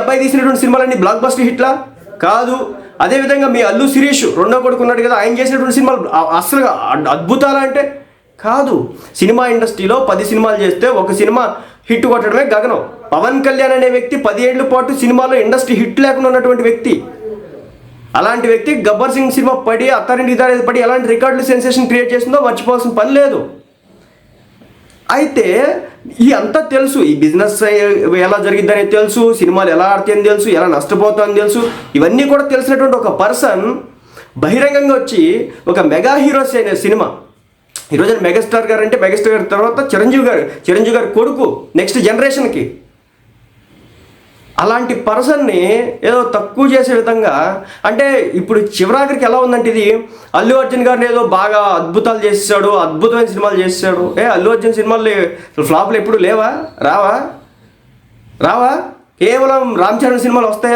అబ్బాయి తీసినటువంటి సినిమాలన్నీ బ్లాక్ బస్టర్ హిట్లా? కాదు. అదేవిధంగా మీ అల్లు శిరీష్ రెండో కొడుకు ఉన్నాడు కదా, ఆయన చేసినటువంటి సినిమాలు అసలు అద్భుతాలా అంటే కాదు. సినిమా ఇండస్ట్రీలో 10 సినిమాలు చేస్తే ఒక సినిమా హిట్ కొట్టడమే గగనం. పవన్ కళ్యాణ్ అనే వ్యక్తి 10 ఏళ్ల పాటు సినిమాలో ఇండస్ట్రీ హిట్ లేకుండా ఉన్నటువంటి వ్యక్తి. అలాంటి వ్యక్తి గబ్బర్ సింగ్ సినిమా పడి, అత్తారింటి ఇదారేది పడి ఎలాంటి రికార్డులు సెన్సేషన్ క్రియేట్ చేసిందో మర్చిపోవాల్సిన పని లేదు. అయితే ఈ అంతా తెలుసు, ఈ బిజినెస్ ఎలా జరిగిద్దని తెలుసు, సినిమాలు ఎలా ఆడతాయని తెలుసు, ఎలా నష్టపోతాయని తెలుసు, ఇవన్నీ కూడా తెలిసినటువంటి ఒక పర్సన్ బహిరంగంగా వచ్చి ఒక మెగా హీరోస్ అయిన సినిమా, ఈరోజు మెగాస్టార్ గారు అంటే మెగాస్టార్ గారి తర్వాత చిరంజీవి గారి కొడుకు నెక్స్ట్ జనరేషన్కి, అలాంటి పర్సన్ని ఏదో తక్కువ చేసే విధంగా, అంటే ఇప్పుడు చివరాఖరికి ఎలా ఉందంటే ఇది అల్లు అర్జున్ గారిని ఏదో బాగా అద్భుతాలు చేసేసాడు, అద్భుతమైన సినిమాలు చేసేసాడు. అల్లు అర్జున్ సినిమాలు ఫ్లాప్లు ఎప్పుడు లేవా? రావా? కేవలం రామ్ చరణ్ సినిమాలు వస్తాయా?